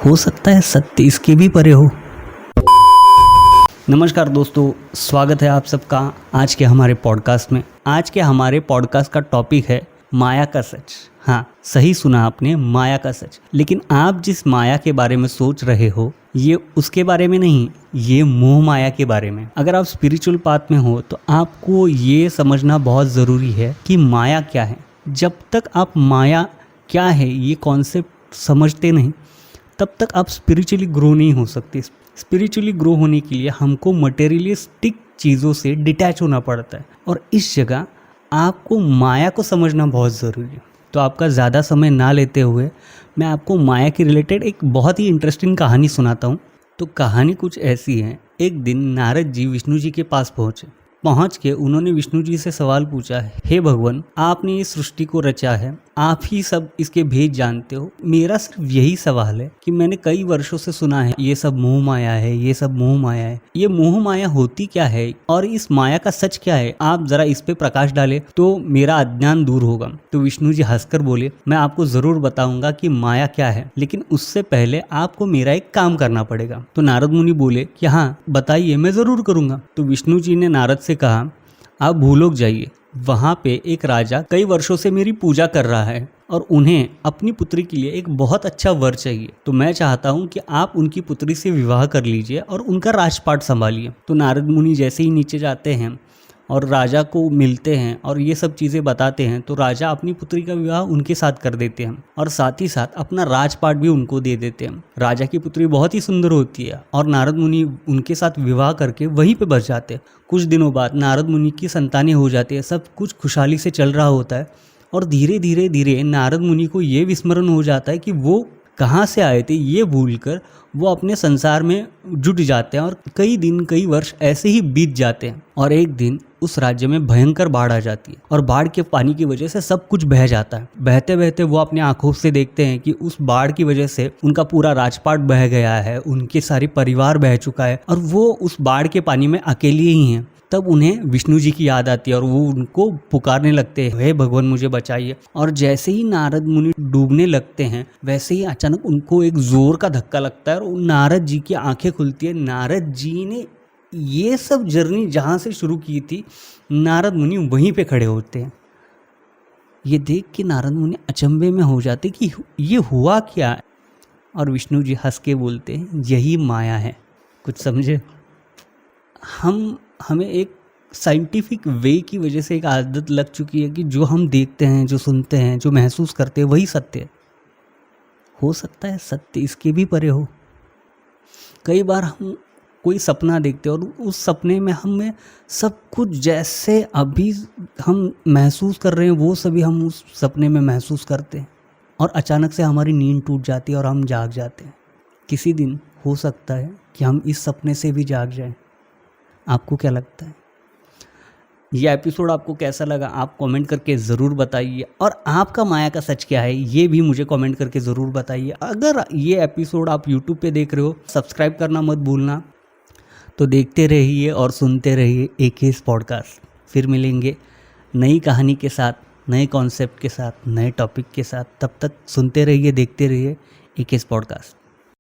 हो सकता है सत्य इसके भी परे हो। नमस्कार दोस्तों, स्वागत है आप सबका आज के हमारे पॉडकास्ट में। आज के हमारे पॉडकास्ट का टॉपिक है माया का सच। हाँ, सही सुना आपने, माया का सच। लेकिन आप जिस माया के बारे में सोच रहे हो ये उसके बारे में नहीं, ये मोह माया के बारे में। अगर आप स्पिरिचुअल पाथ में हो तो आपको ये समझना बहुत ज़रूरी है कि माया क्या है। जब तक आप माया क्या है ये कॉन्सेप्ट समझते नहीं तब तक आप स्पिरिचुअली ग्रो नहीं हो सकते। स्पिरिचुअली ग्रो होने के लिए हमको मटेरियलिस्टिक चीज़ों से डिटैच होना पड़ता है और इस जगह आपको माया को समझना बहुत ज़रूरी है। तो आपका ज़्यादा समय ना लेते हुए मैं आपको माया के रिलेटेड एक बहुत ही इंटरेस्टिंग कहानी सुनाता हूँ। तो कहानी कुछ ऐसी है। एक दिन नारद जी विष्णु जी के पास पहुँच के उन्होंने विष्णु जी से सवाल पूछा, हे भगवान, आपने ये सृष्टि को रचा है, आप ही सब इसके भेद जानते हो। मेरा सिर्फ यही सवाल है कि मैंने कई वर्षों से सुना है ये सब मोह माया है, ये सब मोह माया है। ये मोह माया होती क्या है और इस माया का सच क्या है? आप जरा इस पे प्रकाश डालें तो मेरा अज्ञान दूर होगा। तो विष्णु जी हंसकर बोले, मैं आपको जरूर बताऊंगा कि माया क्या है, लेकिन उससे पहले आपको मेरा एक काम करना पड़ेगा। तो नारद मुनि बोले कि हाँ बताइए, मैं जरूर करूंगा। तो विष्णु जी ने नारद से कहा, आप भूलोक जाइए, वहाँ पे एक राजा कई वर्षों से मेरी पूजा कर रहा है और उन्हें अपनी पुत्री के लिए एक बहुत अच्छा वर चाहिए। तो मैं चाहता हूँ कि आप उनकी पुत्री से विवाह कर लीजिए और उनका राजपाट संभालिए। तो नारद मुनि जैसे ही नीचे जाते हैं और राजा को मिलते हैं और ये सब चीज़ें बताते हैं तो राजा अपनी पुत्री का विवाह उनके साथ कर देते हैं और साथ ही साथ अपना राजपाट भी उनको दे देते हैं। राजा की पुत्री बहुत ही सुंदर होती है और नारद मुनि उनके साथ विवाह करके वहीं पे बस जाते हैं। कुछ दिनों बाद नारद मुनि की संतानें हो जाती है, सब कुछ खुशहाली से चल रहा होता है और धीरे धीरे नारद मुनि को ये विस्मरण हो जाता है कि वो कहाँ से आए थे। ये भूलकर वो अपने संसार में जुट जाते हैं और कई दिन कई वर्ष ऐसे ही बीत जाते हैं और एक दिन उस राज्य में भयंकर बाढ़ आ जाती है और बाढ़ के पानी की वजह से सब कुछ बह जाता है। बहते बहते वो अपने आंखों से देखते हैं कि उस बाढ़ की वजह से उनका पूरा राजपाट बह गया है, उनके सारे परिवार बह चुका है और वो उस बाढ़ के पानी में अकेले ही हैं। तब उन्हें विष्णु जी की याद आती है और वो उनको पुकारने लगते हैं, हे भगवान मुझे बचाइए। और जैसे ही नारद मुनि डूबने लगते हैं वैसे ही अचानक उनको एक जोर का धक्का लगता है और नारद जी की आंखें खुलती है। नारद जी ने ये सब जर्नी जहाँ से शुरू की थी, नारद मुनि वहीं पे खड़े होते हैं। ये देख के नारद मुनि अचंभे में हो जाते कि ये हुआ क्या। और विष्णु जी हंस के बोलते हैं, यही माया है। कुछ समझे? हमें एक साइंटिफिक वे की वजह से एक आदत लग चुकी है कि जो हम देखते हैं, जो सुनते हैं, जो महसूस करते हैं वही सत्य है। हो सकता है सत्य इसके भी परे हो। कई बार हम कोई सपना देखते हैं और उस सपने में हमें सब कुछ जैसे अभी हम महसूस कर रहे हैं वो सभी हम उस सपने में महसूस करते हैं और अचानक से हमारी नींद टूट जाती है और हम जाग जाते हैं। किसी दिन हो सकता है कि हम इस सपने से भी जाग जाएं। आपको क्या लगता है? ये एपिसोड आपको कैसा लगा आप कमेंट करके ज़रूर बताइए और आपका माया का सच क्या है ये भी मुझे कमेंट करके ज़रूर बताइए। अगर ये एपिसोड आप यूट्यूब पे देख रहे हो, सब्सक्राइब करना मत भूलना। तो देखते रहिए और सुनते रहिए AK पॉडकास्ट। फिर मिलेंगे नई कहानी के साथ, नए कॉन्सेप्ट के साथ, नए टॉपिक के साथ। तब तक सुनते रहिए, देखते रहिए AK पॉडकास्ट।